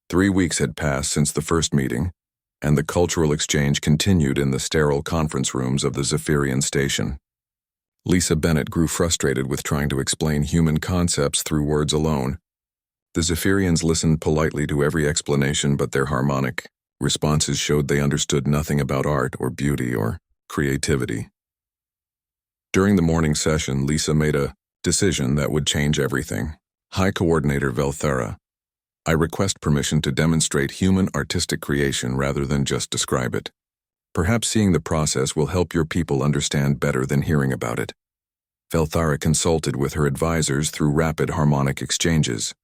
3 weeks had passed since the first meeting, and the cultural exchange continued in the sterile conference rooms of the Zephyrian station. Lisa Bennett grew frustrated with trying to explain human concepts through words alone. The Zephyrians listened politely to every explanation, but their harmonic responses showed they understood nothing about art or beauty or creativity. During the morning session, Lisa made a decision that would change everything. High Coordinator Velthara, I request permission to demonstrate human artistic creation rather than just describe it. Perhaps seeing the process will help your people understand better than hearing about it. Velthara consulted with her advisors through rapid harmonic exchanges.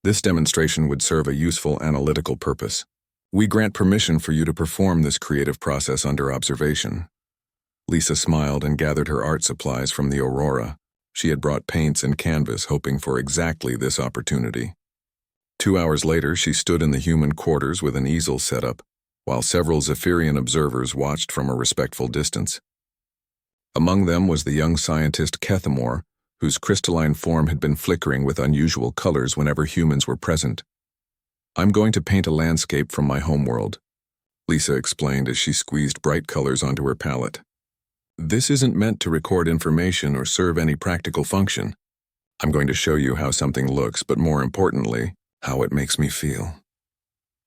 This demonstration would serve a useful analytical purpose. We grant permission for you to perform this creative process under observation. Lisa smiled and gathered her art supplies from the Aurora. She had brought paints and canvas, hoping for exactly this opportunity. 2 hours later, she stood in the human quarters with an easel set up, while several Zephyrian observers watched from a respectful distance. Among them was the young scientist Kethamore, whose crystalline form had been flickering with unusual colors whenever humans were present. I'm going to paint a landscape from my homeworld, Lisa explained as she squeezed bright colors onto her palette. This isn't meant to record information or serve any practical function. I'm going to show you how something looks, but more importantly, how it makes me feel.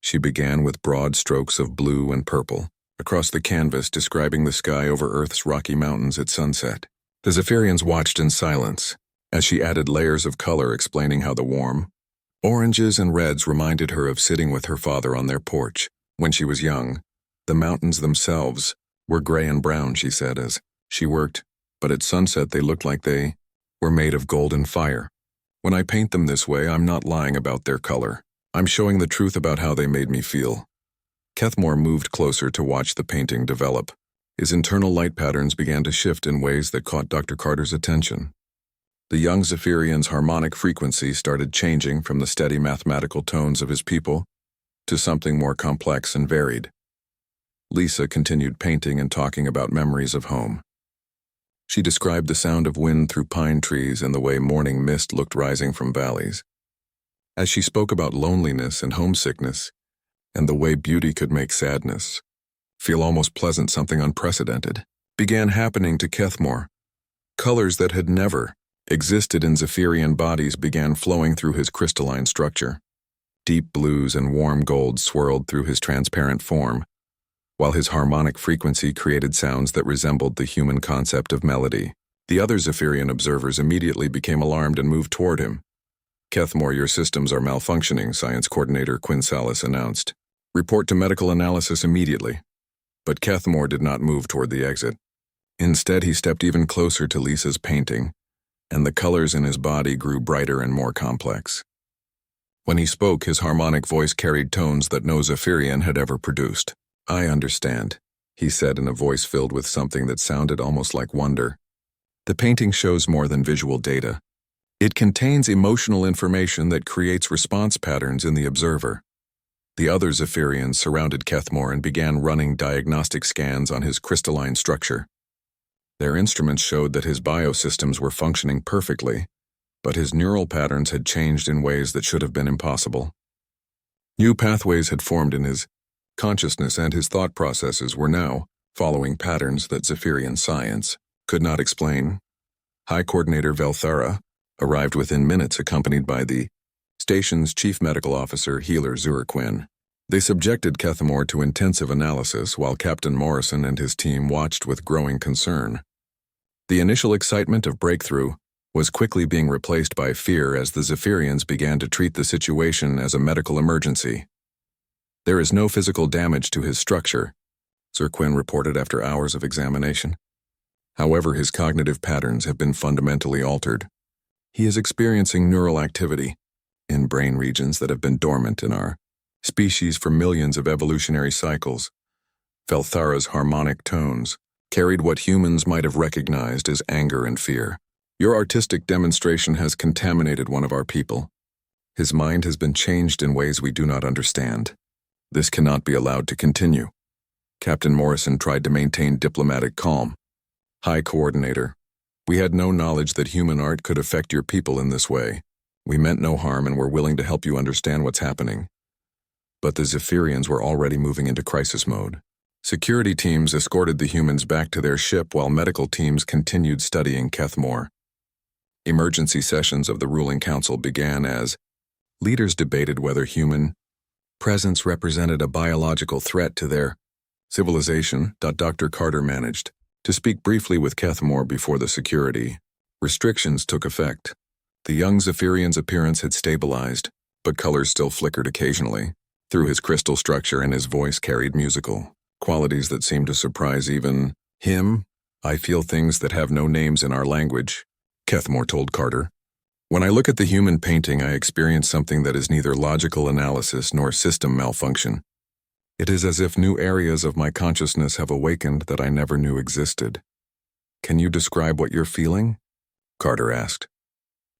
She began with broad strokes of blue and purple across the canvas, describing the sky over Earth's Rocky Mountains at sunset. The Zephyrians watched in silence as she added layers of color, explaining how the warm oranges and reds reminded her of sitting with her father on their porch when she was young. The mountains themselves were gray and brown, she said as she worked, but at sunset they looked like they were made of golden fire. When I paint them this way, I'm not lying about their color. I'm showing the truth about how they made me feel. Kethmore moved closer to watch the painting develop. His internal light patterns began to shift in ways that caught Dr. Carter's attention. The young Zephyrian's harmonic frequency started changing from the steady mathematical tones of his people to something more complex and varied. Lisa continued painting and talking about memories of home. She described the sound of wind through pine trees and the way morning mist looked rising from valleys. As she spoke about loneliness and homesickness, and the way beauty could make sadness feel almost pleasant, something unprecedented began happening to Kethmore. Colors that had never existed in Zephyrian bodies began flowing through his crystalline structure. Deep blues and warm golds swirled through his transparent form, while his harmonic frequency created sounds that resembled the human concept of melody. The other Zephyrian observers immediately became alarmed and moved toward him. Kethmore, your systems are malfunctioning, Science Coordinator Quinn Salas announced. Report to medical analysis immediately. But Kethmore did not move toward the exit. Instead, he stepped even closer to Lisa's painting, and the colors in his body grew brighter and more complex. When he spoke, his harmonic voice carried tones that no Zephyrian had ever produced. I understand, he said in a voice filled with something that sounded almost like wonder. The painting shows more than visual data. It contains emotional information that creates response patterns in the observer. The other Zephyrians surrounded Kethmore and began running diagnostic scans on his crystalline structure. Their instruments showed that his biosystems were functioning perfectly, but his neural patterns had changed in ways that should have been impossible. New pathways had formed in his consciousness, and his thought processes were now following patterns that Zephyrian science could not explain. High Coordinator Velthara arrived within minutes, accompanied by the station's chief medical officer, Healer Zurquin. They subjected Kethmore to intensive analysis while Captain Morrison and his team watched with growing concern. The initial excitement of breakthrough was quickly being replaced by fear as the Zephyrians began to treat the situation as a medical emergency. There is no physical damage to his structure, Zurquin reported after hours of examination. However, his cognitive patterns have been fundamentally altered. He is experiencing neural activity in brain regions that have been dormant in our species for millions of evolutionary cycles. Velthara's harmonic tones carried what humans might have recognized as anger and fear. Your artistic demonstration has contaminated one of our people. His mind has been changed in ways we do not understand. This cannot be allowed to continue. Captain Morrison tried to maintain diplomatic calm. High Coordinator, we had no knowledge that human art could affect your people in this way. We meant no harm and were willing to help you understand what's happening. but the Zephyrians were already moving into crisis mode. Security teams escorted the humans back to their ship while medical teams continued studying Kethmore. Emergency sessions of the ruling council began as leaders debated whether human presence represented a biological threat to their civilization. Dr. Carter managed to speak briefly with Kethmore before the security restrictions took effect. The young Zephyrian's appearance had stabilized, but colors still flickered occasionally. Through his crystal structure and his voice carried musical qualities that seemed to surprise even him. "I feel things that have no names in our language," Kethmore told Carter. "When I look at the human painting, I experience something that is neither logical analysis nor system malfunction. It is as if new areas of my consciousness have awakened that I never knew existed." "Can you describe what you're feeling?" Carter asked.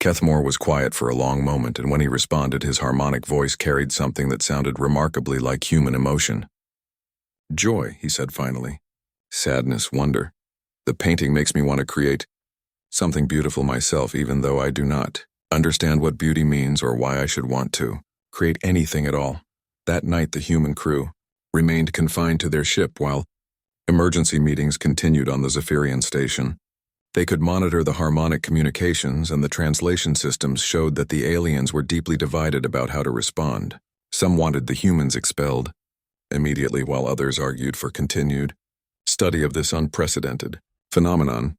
Kethmore was quiet for a long moment, and when he responded, his harmonic voice carried something that sounded remarkably like human emotion. "Joy," he said finally. "Sadness, wonder. The painting makes me want to create something beautiful myself, even though I do not understand what beauty means or why I should want to create anything at all." That night, the human crew remained confined to their ship while emergency meetings continued on the Zephyrian station. They could monitor the harmonic communications, and the translation systems showed that the aliens were deeply divided about how to respond. Some wanted the humans expelled immediately, while others argued for continued study of this unprecedented phenomenon.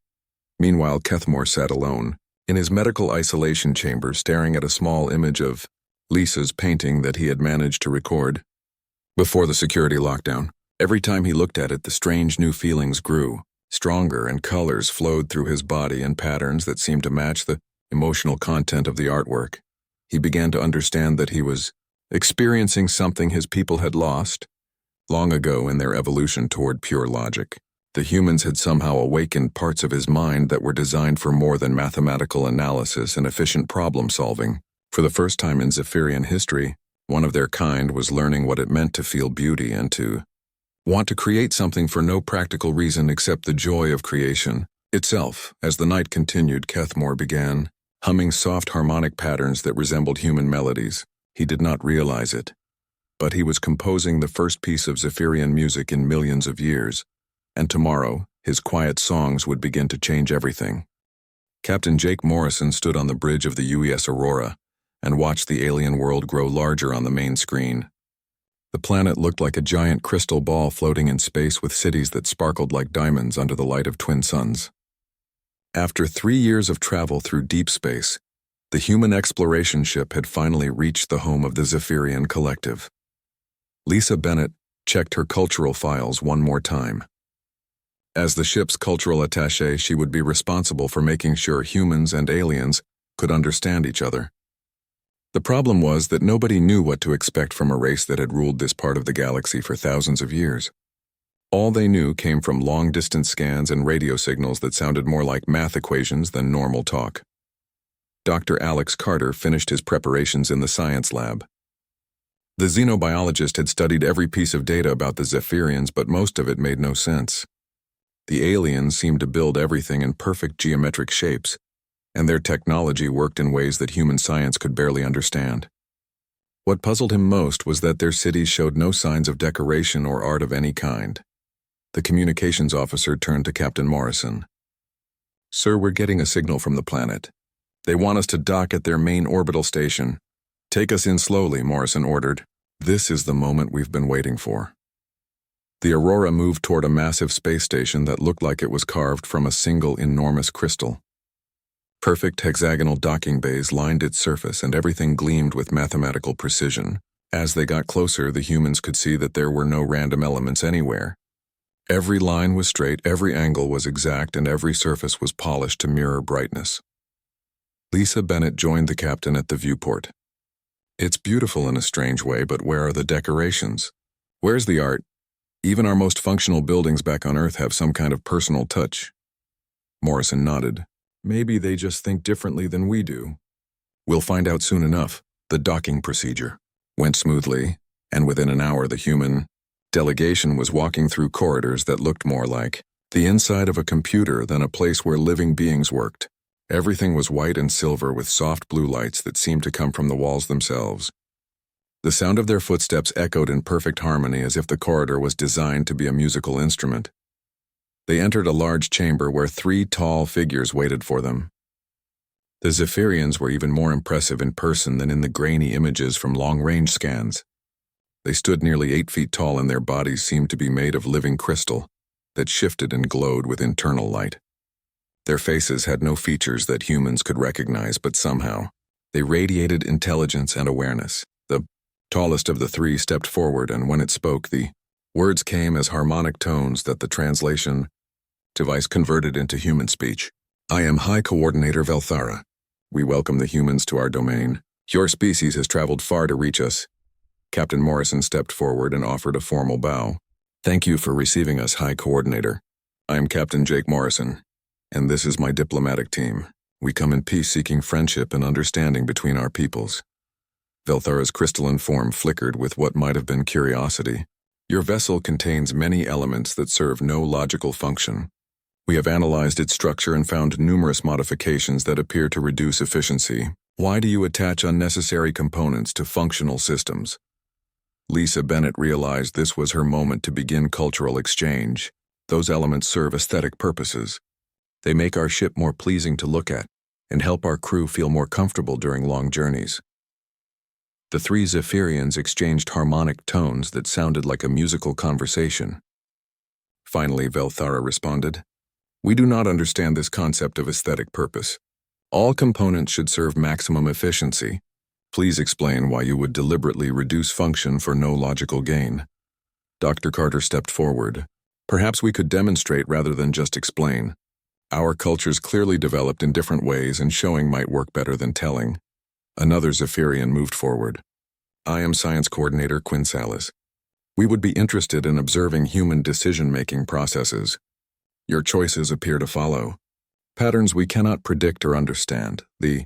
Meanwhile, Kethmore sat alone in his medical isolation chamber, staring at a small image of Lisa's painting that he had managed to record before the security lockdown. Every time he looked at it, the strange new feelings grew stronger, and colors flowed through his body in patterns that seemed to match the emotional content of the artwork. He began to understand that he was experiencing something his people had lost long ago in their evolution toward pure logic. The humans had somehow awakened parts of his mind that were designed for more than mathematical analysis and efficient problem-solving. For the first time in Zephyrian history, one of their kind was learning what it meant to feel beauty and to want to create something for no practical reason except the joy of creation itself. As the night continued, Kethmore began humming soft harmonic patterns that resembled human melodies. He did not realize it, but he was composing the first piece of Zephyrian music in millions of years, and tomorrow, his quiet songs would begin to change everything. Captain Jake Morrison stood on the bridge of the UES Aurora and watched the alien world grow larger on the main screen. The planet looked like a giant crystal ball floating in space with cities that sparkled like diamonds under the light of twin suns. After 3 years of travel through deep space, the human exploration ship had finally reached the home of the Zephyrian Collective. Lisa Bennett checked her cultural files one more time. As the ship's cultural attaché, she would be responsible for making sure humans and aliens could understand each other. The problem was that nobody knew what to expect from a race that had ruled this part of the galaxy for thousands of years. All they knew came from long-distance scans and radio signals that sounded more like math equations than normal talk. Dr. Alex Carter finished his preparations in the science lab. The xenobiologist had studied every piece of data about the Zephyrians, but most of it made no sense. The aliens seemed to build everything in perfect geometric shapes, and their technology worked in ways that human science could barely understand. What puzzled him most was that their cities showed no signs of decoration or art of any kind. The communications officer turned to Captain Morrison. "Sir, we're getting a signal from the planet. They want us to dock at their main orbital station. Take us in slowly," Morrison ordered. "This is the moment we've been waiting for." The Aurora moved toward a massive space station that looked like it was carved from a single enormous crystal. Perfect hexagonal docking bays lined its surface, and everything gleamed with mathematical precision. As they got closer, the humans could see that there were no random elements anywhere. Every line was straight, every angle was exact, and every surface was polished to mirror brightness. Lisa Bennett joined the captain at the viewport. "It's beautiful in a strange way, but where are the decorations? Where's the art? Even our most functional buildings back on Earth have some kind of personal touch." Morrison nodded. "Maybe they just think differently than we do." "We'll find out soon enough." The docking procedure went smoothly, and within an hour the human delegation was walking through corridors that looked more like the inside of a computer than a place where living beings worked. Everything was white and silver with soft blue lights that seemed to come from the walls themselves. The sound of their footsteps echoed in perfect harmony as if the corridor was designed to be a musical instrument. They entered a large chamber where 3 tall figures waited for them. The Zephyrians were even more impressive in person than in the grainy images from long-range scans. They stood nearly 8 feet tall and their bodies seemed to be made of living crystal that shifted and glowed with internal light. Their faces had no features that humans could recognize, but somehow, they radiated intelligence and awareness. The tallest of the 3 stepped forward, and when it spoke, the words came as harmonic tones that the translation device converted into human speech. I am High Coordinator Velthara. We welcome the humans to our domain. Your species has traveled far to reach us. Captain Morrison stepped forward and offered a formal bow. Thank you for receiving us, High Coordinator. I am Captain Jake Morrison, and this is my diplomatic team. We come in peace, seeking friendship and understanding between our peoples. Velthara's crystalline form flickered with what might have been curiosity. Your vessel contains many elements that serve no logical function. We have analyzed its structure and found numerous modifications that appear to reduce efficiency. Why do you attach unnecessary components to functional systems? Lisa Bennett realized this was her moment to begin cultural exchange. Those elements serve aesthetic purposes. They make our ship more pleasing to look at and help our crew feel more comfortable during long journeys. The 3 Zephyrians exchanged harmonic tones that sounded like a musical conversation. Finally, Velthara responded, We do not understand this concept of aesthetic purpose. All components should serve maximum efficiency. Please explain why you would deliberately reduce function for no logical gain. Dr. Carter stepped forward. Perhaps we could demonstrate rather than just explain. Our cultures clearly developed in different ways, and showing might work better than telling. Another Zephyrian moved forward. I am Science Coordinator Quinn Salas. We would be interested in observing human decision-making processes. Your choices appear to follow patterns we cannot predict or understand. The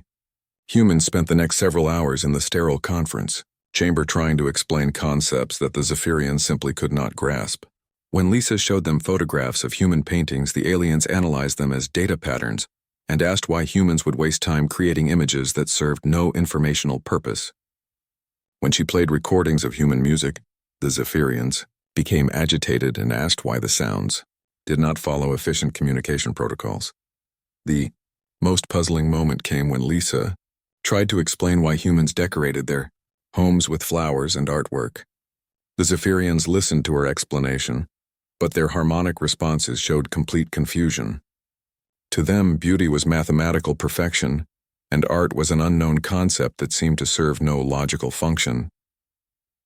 humans spent the next several hours in the sterile conference chamber trying to explain concepts that the Zephyrians simply could not grasp. When Lisa showed them photographs of human paintings, the aliens analyzed them as data patterns and asked why humans would waste time creating images that served no informational purpose. When she played recordings of human music, the Zephyrians became agitated and asked why the sounds did not follow efficient communication protocols. The most puzzling moment came when Lisa tried to explain why humans decorated their homes with flowers and artwork. The Zephyrians listened to her explanation, but their harmonic responses showed complete confusion. To them, beauty was mathematical perfection, and art was an unknown concept that seemed to serve no logical function.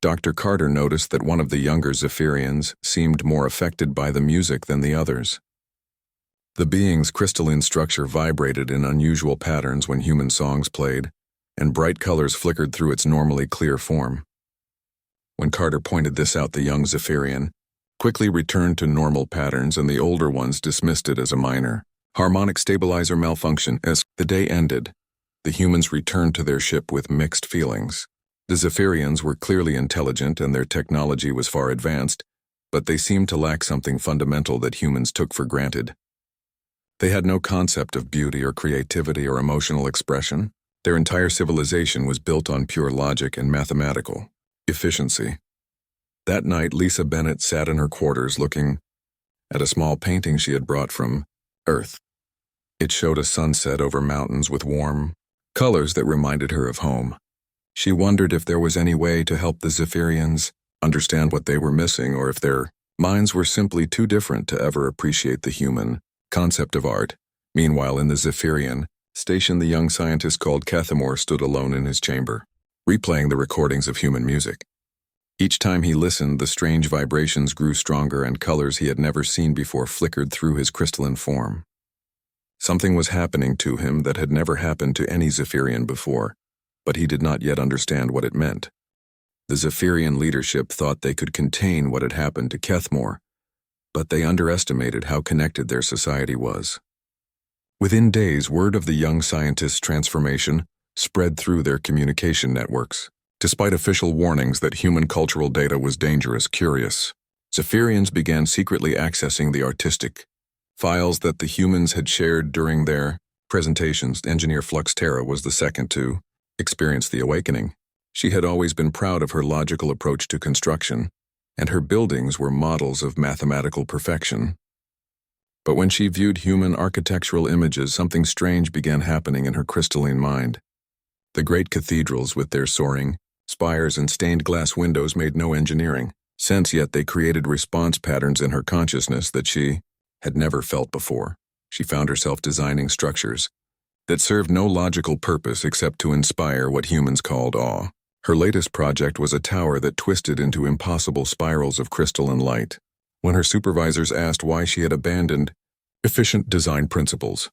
Dr. Carter noticed that one of the younger Zephyrians seemed more affected by the music than the others. The being's crystalline structure vibrated in unusual patterns when human songs played, and bright colors flickered through its normally clear form. When Carter pointed this out, the young Zephyrian quickly returned to normal patterns, and the older ones dismissed it as a minor harmonic stabilizer malfunction. As the day ended, the humans returned to their ship with mixed feelings. The Zephyrians were clearly intelligent and their technology was far advanced, but they seemed to lack something fundamental that humans took for granted. They had no concept of beauty or creativity or emotional expression. Their entire civilization was built on pure logic and mathematical efficiency. That night, Lisa Bennett sat in her quarters looking at a small painting she had brought from Earth. It showed a sunset over mountains with warm colors that reminded her of home. She wondered if there was any way to help the Zephyrians understand what they were missing, or if their minds were simply too different to ever appreciate the human concept of art. Meanwhile, in the Zephyrian station, the young scientist called Cathamore stood alone in his chamber, replaying the recordings of human music. Each time he listened, the strange vibrations grew stronger and colors he had never seen before flickered through his crystalline form. Something was happening to him that had never happened to any Zephyrian before, but he did not yet understand what it meant. The Zephyrian leadership thought they could contain what had happened to Kethmore, but they underestimated how connected their society was. Within days, word of the young scientist's transformation spread through their communication networks. Despite official warnings that human cultural data was dangerous, curious Zephyrians began secretly accessing the artistic files that the humans had shared during their presentations. Engineer Flux Terra was the second to experience the awakening. She had always been proud of her logical approach to construction, and her buildings were models of mathematical perfection. But when she viewed human architectural images, something strange began happening in her crystalline mind. The great cathedrals with their soaring spires and stained glass windows made no engineering sense, yet they created response patterns in her consciousness that she had never felt before. She found herself designing structures that served no logical purpose except to inspire what humans called awe. Her latest project was a tower that twisted into impossible spirals of crystal and light. When her supervisors asked why she had abandoned efficient design principles,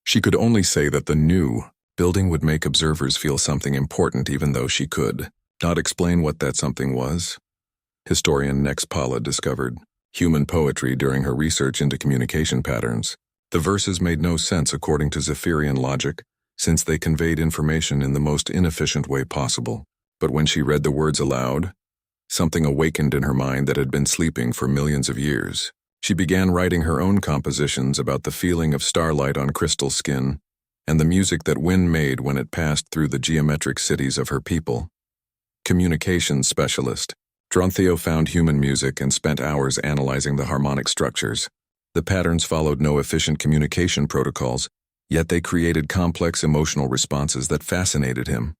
she could only say that the new building would make observers feel something important, even though she could not explain what that something was. Historian Nexpala discovered human poetry during her research into communication patterns. The verses made no sense according to Zephyrian logic, since they conveyed information in the most inefficient way possible. But when she read the words aloud, something awakened in her mind that had been sleeping for millions of years. She began writing her own compositions about the feeling of starlight on crystal skin and the music that wind made when it passed through the geometric cities of her people. Communications specialist Drontheo found human music and spent hours analyzing the harmonic structures. The patterns followed no efficient communication protocols, yet they created complex emotional responses that fascinated him.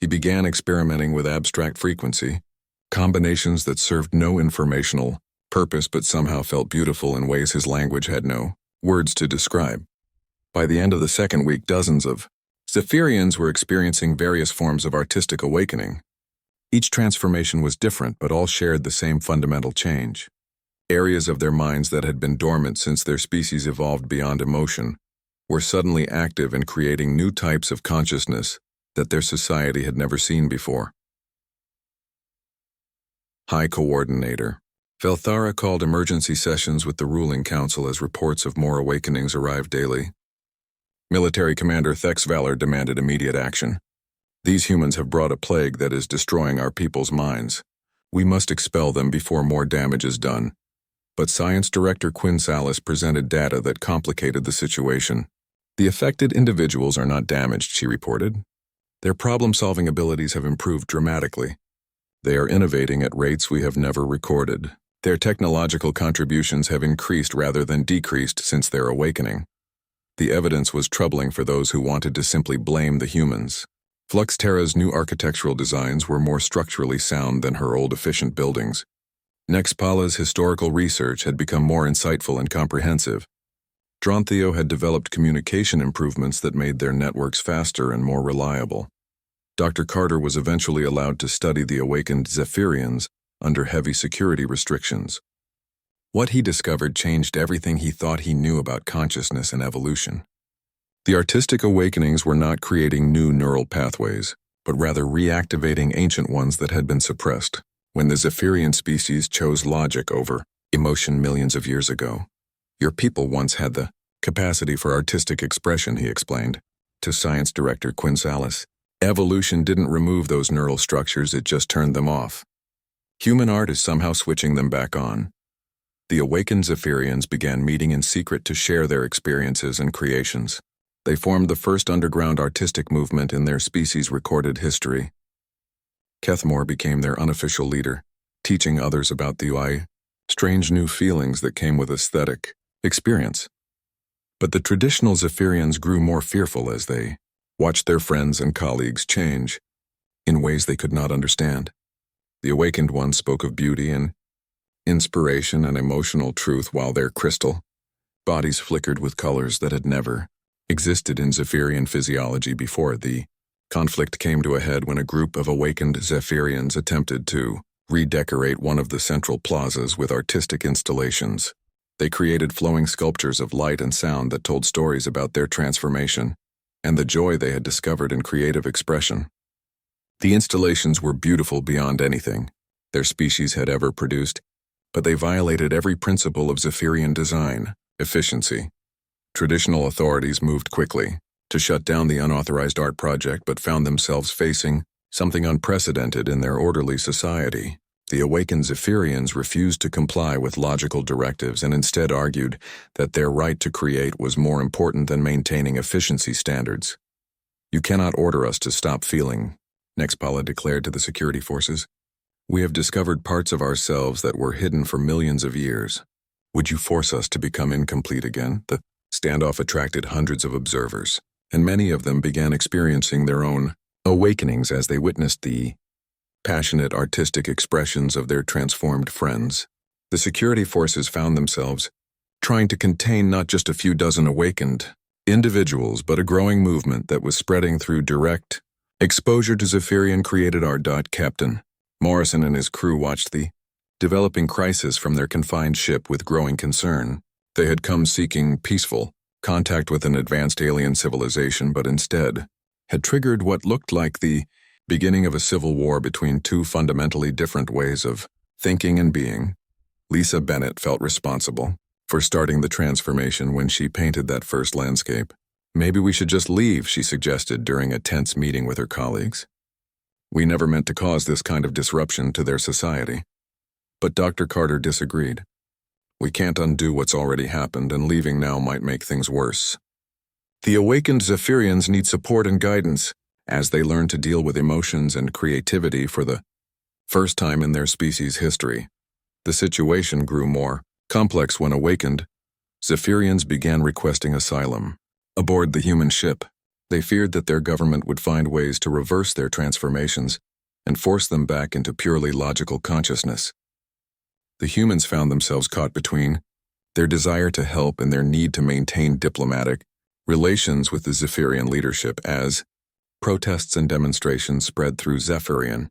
He began experimenting with abstract frequency, combinations that served no informational purpose but somehow felt beautiful in ways his language had no words to describe. By the end of the second week, dozens of Zephyrians were experiencing various forms of artistic awakening. Each transformation was different, but all shared the same fundamental change. Areas of their minds that had been dormant since their species evolved beyond emotion were suddenly active in creating new types of consciousness that their society had never seen before. High Coordinator Velthara called emergency sessions with the ruling council as reports of more awakenings arrived daily. Military Commander Thex Valor demanded immediate action. These humans have brought a plague that is destroying our people's minds. We must expel them before more damage is done. But Science Director Quinn Salas presented data that complicated the situation. The affected individuals are not damaged, she reported. Their problem-solving abilities have improved dramatically. They are innovating at rates we have never recorded. Their technological contributions have increased rather than decreased since their awakening. The evidence was troubling for those who wanted to simply blame the humans. Fluxterra's new architectural designs were more structurally sound than her old efficient buildings. Nexpala's historical research had become more insightful and comprehensive. Drontheo had developed communication improvements that made their networks faster and more reliable. Dr. Carter was eventually allowed to study the awakened Zephyrians under heavy security restrictions. What he discovered changed everything he thought he knew about consciousness and evolution. The artistic awakenings were not creating new neural pathways, but rather reactivating ancient ones that had been suppressed when the Zephyrian species chose logic over emotion millions of years ago. Your people once had the capacity for artistic expression, he explained to Science Director Quinn Salas. Evolution didn't remove those neural structures, it just turned them off. Human art is somehow switching them back on. The awakened Zephyrians began meeting in secret to share their experiences and creations. They formed the first underground artistic movement in their species' recorded history. Kethmore became their unofficial leader, teaching others about the strange new feelings that came with aesthetic experience. But the traditional Zephyrians grew more fearful as they watched their friends and colleagues change in ways they could not understand. The awakened ones spoke of beauty and inspiration and emotional truth while their crystal bodies flickered with colors that had never existed in Zephyrian physiology before. The conflict came to a head when a group of awakened Zephyrians attempted to redecorate one of the central plazas with artistic installations. They created flowing sculptures of light and sound that told stories about their transformation and the joy they had discovered in creative expression. The installations were beautiful beyond anything their species had ever produced, but they violated every principle of Zephyrian design, efficiency. Traditional authorities moved quickly to shut down the unauthorized art project, but found themselves facing something unprecedented in their orderly society. The awakened Zephyrians refused to comply with logical directives and instead argued that their right to create was more important than maintaining efficiency standards. You cannot order us to stop feeling, Nexpala declared to the security forces. "We have discovered parts of ourselves that were hidden for millions of years. Would you force us to become incomplete again?" The standoff attracted hundreds of observers, and many of them began experiencing their own awakenings as they witnessed the passionate artistic expressions of their transformed friends. The security forces found themselves trying to contain not just a few dozen awakened individuals, but a growing movement that was spreading through direct exposure to Zephyrian-created art. Captain Morrison and his crew watched the developing crisis from their confined ship with growing concern. They had come seeking peaceful contact with an advanced alien civilization, but instead had triggered what looked like the beginning of a civil war between two fundamentally different ways of thinking and being. Lisa Bennett felt responsible for starting the transformation when she painted that first landscape. "Maybe we should just leave," she suggested during a tense meeting with her colleagues. "We never meant to cause this kind of disruption to their society." But Dr. Carter disagreed. "We can't undo what's already happened, and leaving now might make things worse. The awakened Zephyrians need support and guidance as they learn to deal with emotions and creativity for the first time in their species' history." The situation grew more complex when awakened Zephyrians began requesting asylum. Aboard the human ship, they feared that their government would find ways to reverse their transformations and force them back into purely logical consciousness. The humans found themselves caught between their desire to help and their need to maintain diplomatic relations with the Zephyrian leadership as protests and demonstrations spread through Zephyrian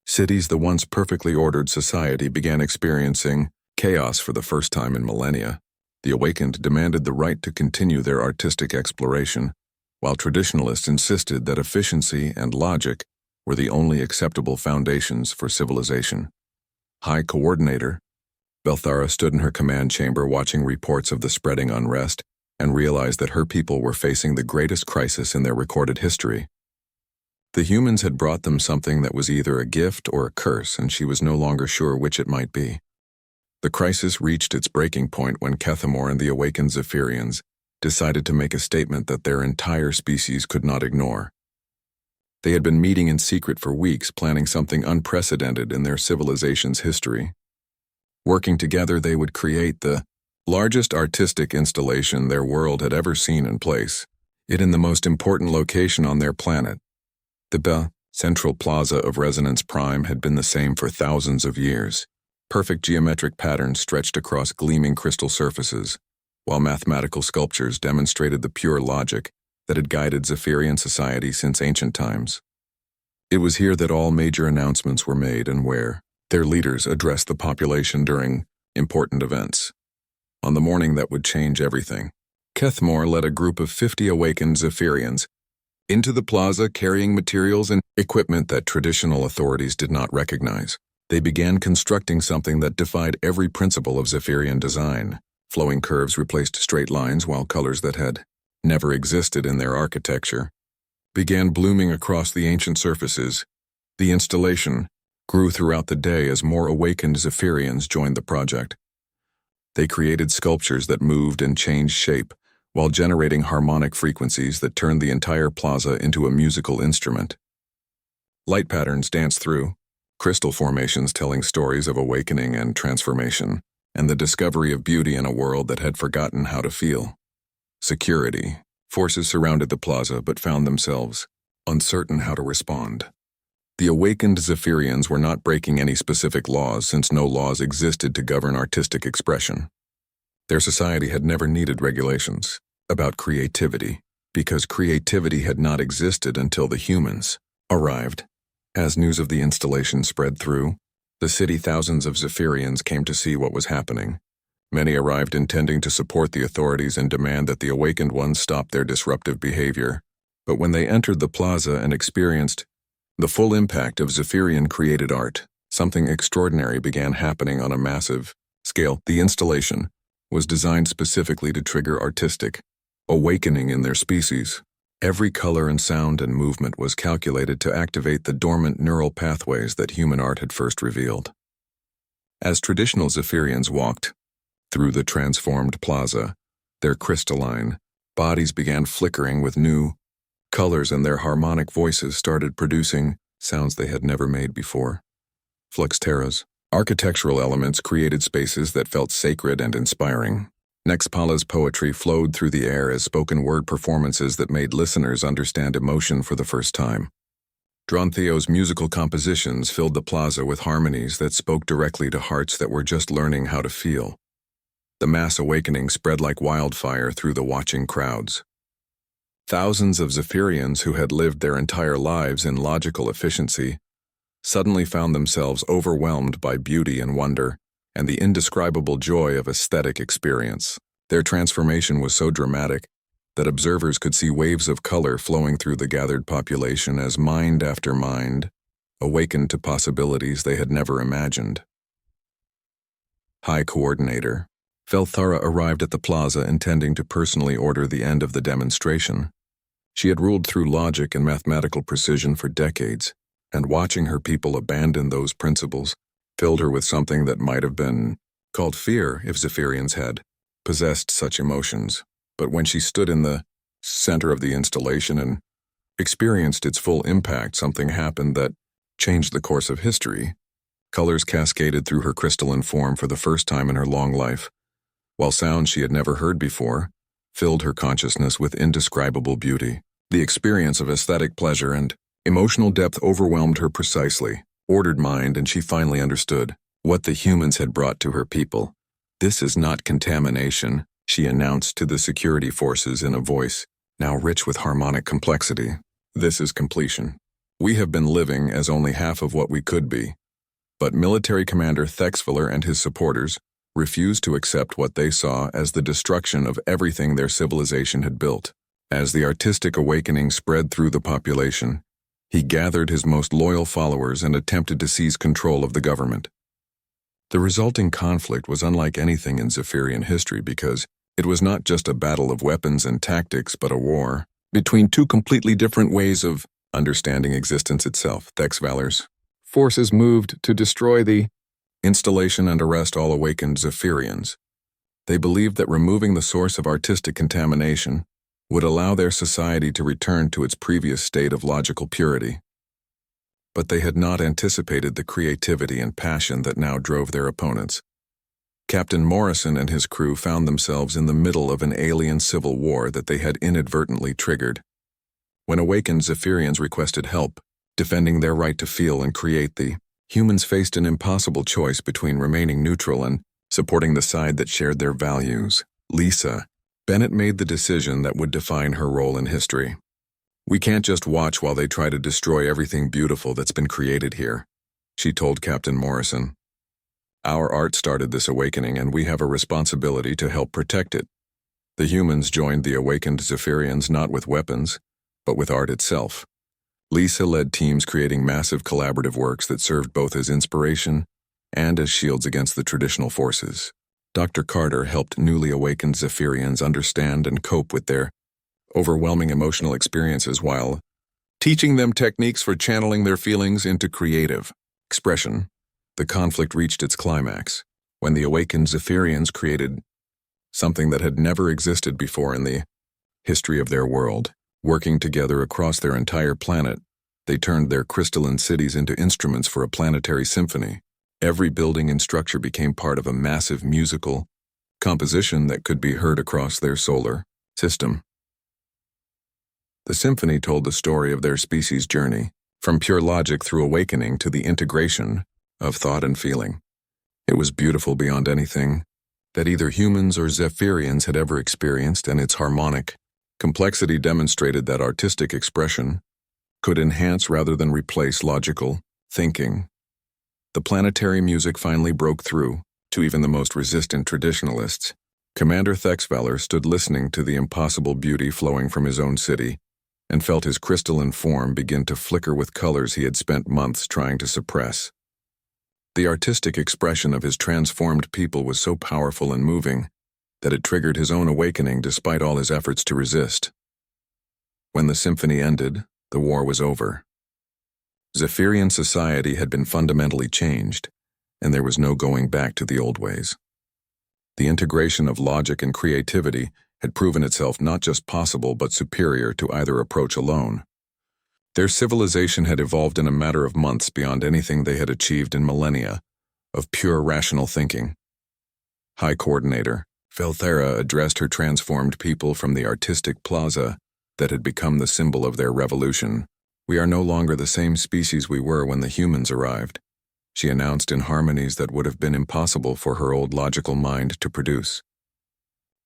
cities. The once perfectly ordered society began experiencing chaos for the first time in millennia. The awakened demanded the right to continue their artistic exploration, while traditionalists insisted that efficiency and logic were the only acceptable foundations for civilization. High Coordinator Belthara stood in her command chamber watching reports of the spreading unrest and realized that her people were facing the greatest crisis in their recorded history. The humans had brought them something that was either a gift or a curse, and she was no longer sure which it might be. The crisis reached its breaking point when Kethamor and the awakened Zephyrians decided to make a statement that their entire species could not ignore. They had been meeting in secret for weeks, planning something unprecedented in their civilization's history. Working together, they would create the largest artistic installation their world had ever seen and place it in the most important location on their planet. The central plaza of Resonance Prime had been the same for thousands of years. Perfect geometric patterns stretched across gleaming crystal surfaces, while mathematical sculptures demonstrated the pure logic that had guided Zephyrian society since ancient times. It was here that all major announcements were made and where their leaders addressed the population during important events. On the morning that would change everything, Kethmore led a group of 50 awakened Zephyrians into the plaza carrying materials and equipment that traditional authorities did not recognize. They began constructing something that defied every principle of Zephyrian design. Flowing curves replaced straight lines, while colors that had never existed in their architecture began blooming across the ancient surfaces. The installation grew throughout the day as more awakened Zephyrians joined the project. They created sculptures that moved and changed shape, while generating harmonic frequencies that turned the entire plaza into a musical instrument. Light patterns danced through crystal formations telling stories of awakening and transformation, and the discovery of beauty in a world that had forgotten how to feel. Security forces surrounded the plaza but found themselves uncertain how to respond. The awakened Zephyrians were not breaking any specific laws, since no laws existed to govern artistic expression. Their society had never needed regulations about creativity, because creativity had not existed until the humans arrived. As news of the installation spread through the city, thousands of Zephyrians came to see what was happening. Many arrived intending to support the authorities and demand that the awakened ones stop their disruptive behavior. But when they entered the plaza and experienced the full impact of Zephyrian-created art, something extraordinary began happening on a massive scale. The installation was designed specifically to trigger artistic awakening in their species. Every color and sound and movement was calculated to activate the dormant neural pathways that human art had first revealed. As traditional Zephyrians walked through the transformed plaza, their crystalline bodies began flickering with new colors, and their harmonic voices started producing sounds they had never made before. Fluxterras, architectural elements created spaces that felt sacred and inspiring. Nexpala's poetry flowed through the air as spoken-word performances that made listeners understand emotion for the first time. Drontheo's musical compositions filled the plaza with harmonies that spoke directly to hearts that were just learning how to feel. The mass awakening spread like wildfire through the watching crowds. Thousands of Zephyrians who had lived their entire lives in logical efficiency suddenly found themselves overwhelmed by beauty and wonder and the indescribable joy of aesthetic experience. Their transformation was so dramatic that observers could see waves of color flowing through the gathered population as mind after mind awakened to possibilities they had never imagined. High Coordinator Felthara arrived at the plaza intending to personally order the end of the demonstration. She had ruled through logic and mathematical precision for decades, and watching her people abandon those principles filled her with something that might have been called fear if Zephyrians had possessed such emotions. But when she stood in the center of the installation and experienced its full impact, something happened that changed the course of history. Colors cascaded through her crystalline form for the first time in her long life, while sounds she had never heard before filled her consciousness with indescribable beauty. The experience of aesthetic pleasure and emotional depth overwhelmed her precisely, ordered mind, and she finally understood what the humans had brought to her people. "This is not contamination," she announced to the security forces in a voice now rich with harmonic complexity. "This is completion. We have been living as only half of what we could be." But military commander Thexveller and his supporters refused to accept what they saw as the destruction of everything their civilization had built. As the artistic awakening spread through the population, he gathered his most loyal followers and attempted to seize control of the government. The resulting conflict was unlike anything in Zephyrian history because it was not just a battle of weapons and tactics, but a war between two completely different ways of understanding existence itself. Thexvaller's forces moved to destroy the installation and arrest all awakened Zephyrians. They believed that removing the source of artistic contamination would allow their society to return to its previous state of logical purity. But they had not anticipated the creativity and passion that now drove their opponents. Captain Morrison and his crew found themselves in the middle of an alien civil war that they had inadvertently triggered. When awakened Zephyrians requested help, defending their right to feel and create, the humans faced an impossible choice between remaining neutral and supporting the side that shared their values. Lisa Bennett made the decision that would define her role in history. "We can't just watch while they try to destroy everything beautiful that's been created here," she told Captain Morrison. "Our art started this awakening, and we have a responsibility to help protect it." The humans joined the awakened Zephyrians not with weapons, but with art itself. Lisa led teams creating massive collaborative works that served both as inspiration and as shields against the traditional forces. Dr. Carter helped newly awakened Zephyrians understand and cope with their overwhelming emotional experiences while teaching them techniques for channeling their feelings into creative expression. The conflict reached its climax when the awakened Zephyrians created something that had never existed before in the history of their world. Working together across their entire planet, they turned their crystalline cities into instruments for a planetary symphony. Every building and structure became part of a massive musical composition that could be heard across their solar system. The symphony told the story of their species' journey, from pure logic through awakening to the integration of thought and feeling. It was beautiful beyond anything that either humans or Zephyrians had ever experienced, and its harmonic complexity demonstrated that artistic expression could enhance rather than replace logical thinking. The planetary music finally broke through to even the most resistant traditionalists. Commander Thexvaller stood listening to the impossible beauty flowing from his own city and felt his crystalline form begin to flicker with colors he had spent months trying to suppress. The artistic expression of his transformed people was so powerful and moving that it triggered his own awakening despite all his efforts to resist. When the symphony ended, the war was over. Zephyrian society had been fundamentally changed, and there was no going back to the old ways. The integration of logic and creativity had proven itself not just possible but superior to either approach alone. Their civilization had evolved in a matter of months beyond anything they had achieved in millennia of pure rational thinking. High Coordinator Velthera addressed her transformed people from the artistic plaza that had become the symbol of their revolution. "We are no longer the same species we were when the humans arrived," she announced in harmonies that would have been impossible for her old logical mind to produce.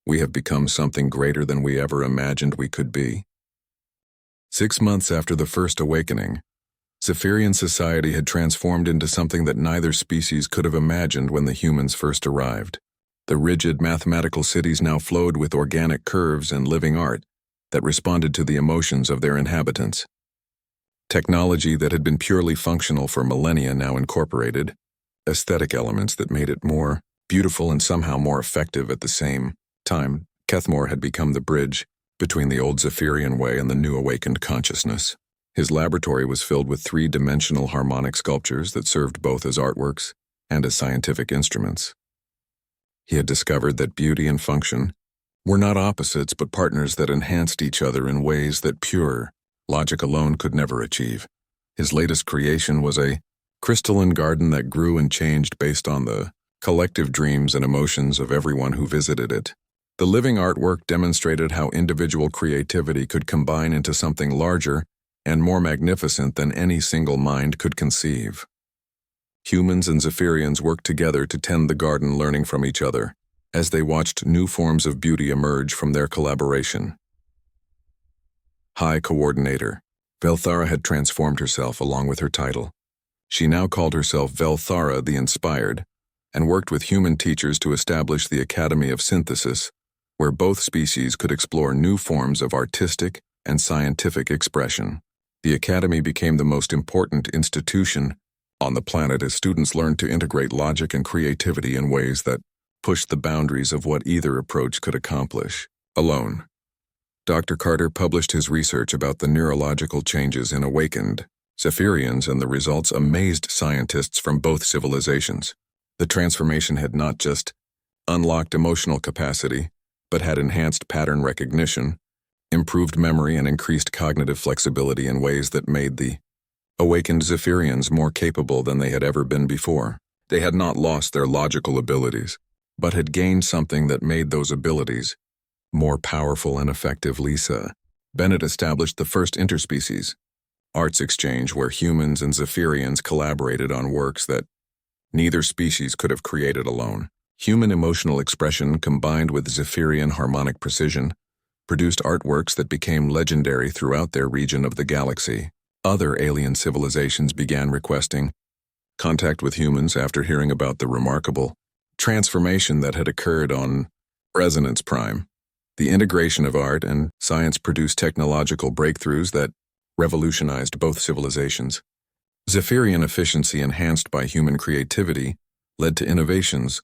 "We have become something greater than we ever imagined we could be." 6 months after the First Awakening, Zephyrian society had transformed into something that neither species could have imagined when the humans first arrived. The rigid mathematical cities now flowed with organic curves and living art that responded to the emotions of their inhabitants. Technology that had been purely functional for millennia now incorporated aesthetic elements that made it more beautiful and somehow more effective at the same time. Kethmore had become the bridge between the old Zephyrian way and the new awakened consciousness. His laboratory was filled with three-dimensional harmonic sculptures that served both as artworks and as scientific instruments. He had discovered that beauty and function were not opposites but partners that enhanced each other in ways that pure logic alone could never achieve. His latest creation was a crystalline garden that grew and changed based on the collective dreams and emotions of everyone who visited it. The living artwork demonstrated how individual creativity could combine into something larger and more magnificent than any single mind could conceive. Humans and Zephyrians worked together to tend the garden, learning from each other as they watched new forms of beauty emerge from their collaboration. High Coordinator Velthara had transformed herself along with her title. She now called herself Velthara the Inspired and worked with human teachers to establish the Academy of Synthesis, where both species could explore new forms of artistic and scientific expression. The Academy became the most important institution on the planet as students learned to integrate logic and creativity in ways that pushed the boundaries of what either approach could accomplish. Alone, Dr. Carter published his research about the neurological changes in awakened Zephyrians, and the results amazed scientists from both civilizations. The transformation had not just unlocked emotional capacity, but had enhanced pattern recognition, improved memory, and increased cognitive flexibility in ways that made the awakened Zephyrians more capable than they had ever been before. They had not lost their logical abilities, but had gained something that made those abilities more powerful and effective. Lisa Bennett established the first interspecies arts exchange where humans and Zephyrians collaborated on works that neither species could have created alone. Human emotional expression combined with Zephyrian harmonic precision produced artworks that became legendary throughout their region of the galaxy. Other alien civilizations began requesting contact with humans after hearing about the remarkable transformation that had occurred on Resonance Prime. The integration of art and science produced technological breakthroughs that revolutionized both civilizations. Zephyrian efficiency enhanced by human creativity led to innovations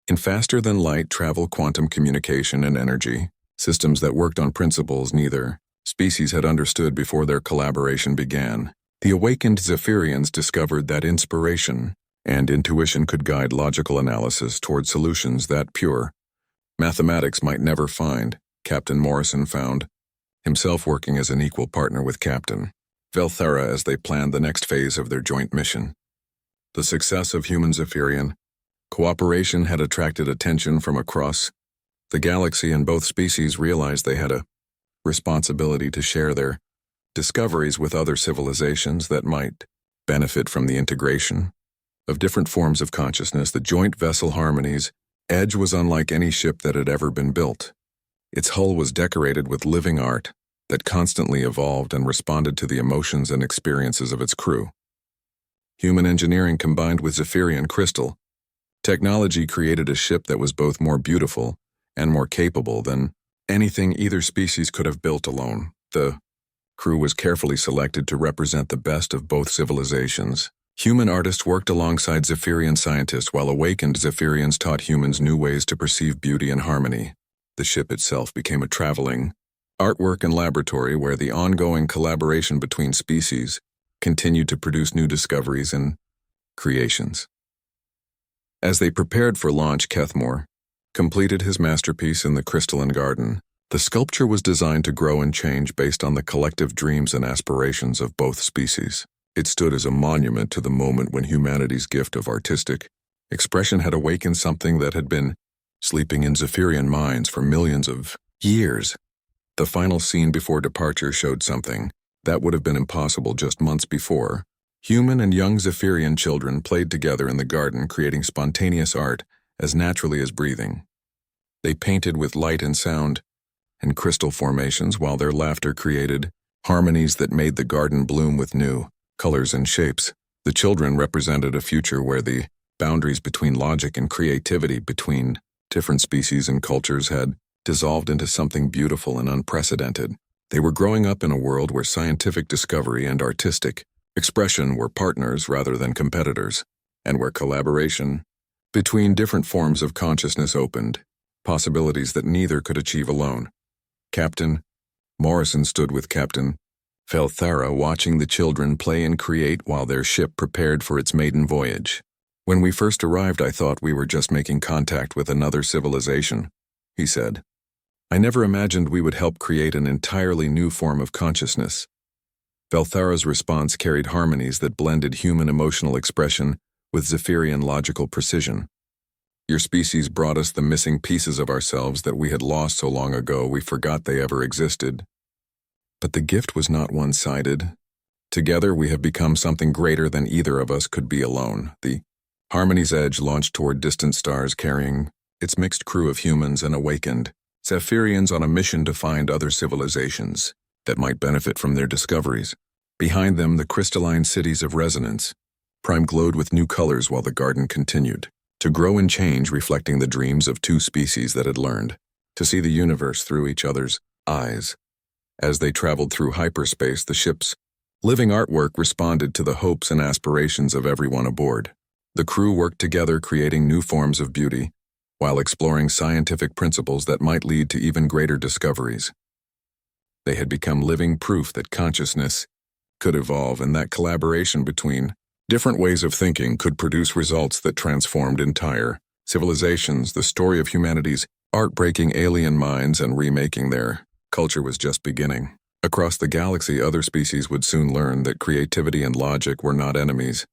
in faster-than-light travel, quantum communication, and energy, systems that worked on principles neither species had understood before their collaboration began. The awakened Zephyrians discovered that inspiration and intuition could guide logical analysis toward solutions that pure mathematics might never find. Captain Morrison found himself working as an equal partner with Captain Velthara as they planned the next phase of their joint mission. The success of human Zephyrian cooperation had attracted attention from across the galaxy, and both species realized they had a responsibility to share their discoveries with other civilizations that might benefit from the integration of different forms of consciousness. The joint vessel Harmony's edge was unlike any ship that had ever been built. Its hull was decorated with living art that constantly evolved and responded to the emotions and experiences of its crew. Human engineering combined with Zephyrian crystal technology created a ship that was both more beautiful and more capable than anything either species could have built alone. The crew was carefully selected to represent the best of both civilizations. Human artists worked alongside Zephyrian scientists, while awakened Zephyrians taught humans new ways to perceive beauty and harmony. The ship itself became a traveling artwork and laboratory where the ongoing collaboration between species continued to produce new discoveries and creations. As they prepared for launch, Kethmore completed his masterpiece in the crystalline garden. The sculpture was designed to grow and change based on the collective dreams and aspirations of both species. It stood as a monument to the moment when humanity's gift of artistic expression had awakened something that had been sleeping in Zephyrian minds for millions of years. The final scene before departure showed something that would have been impossible just months before. Human and young Zephyrian children played together in the garden, creating spontaneous art as naturally as breathing. They painted with light and sound and crystal formations, while their laughter created harmonies that made the garden bloom with new colors and shapes. The children represented a future where the boundaries between logic and creativity between different species and cultures had dissolved into something beautiful and unprecedented. They were growing up in a world where scientific discovery and artistic expression were partners rather than competitors, and where collaboration between different forms of consciousness opened possibilities that neither could achieve alone. Captain Morrison stood with Captain Felthara, watching the children play and create while their ship prepared for its maiden voyage. "When we first arrived, I thought we were just making contact with another civilization," he said. "I never imagined we would help create an entirely new form of consciousness." Velthara's response carried harmonies that blended human emotional expression with Zephyrian logical precision. "Your species brought us the missing pieces of ourselves that we had lost so long ago we forgot they ever existed. But the gift was not one-sided. Together we have become something greater than either of us could be alone." The Harmony's edge launched toward distant stars, carrying its mixed crew of humans and awakened Zephyrians on a mission to find other civilizations that might benefit from their discoveries. Behind them, the crystalline cities of resonance Prime glowed with new colors while the garden continued to grow and change, reflecting the dreams of two species that had learned to see the universe through each other's eyes. As they traveled through hyperspace, the ship's living artwork responded to the hopes and aspirations of everyone aboard. The crew worked together, creating new forms of beauty, while exploring scientific principles that might lead to even greater discoveries. They had become living proof that consciousness could evolve, and that collaboration between different ways of thinking could produce results that transformed entire civilizations. The story of humanity's art-breaking alien minds and remaking their culture was just beginning. Across the galaxy, other species would soon learn that creativity and logic were not enemies,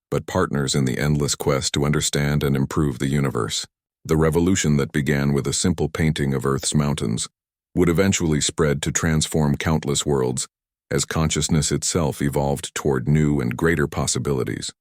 but partners in the endless quest to understand and improve the universe. The revolution that began with a simple painting of Earth's mountains would eventually spread to transform countless worlds as consciousness itself evolved toward new and greater possibilities.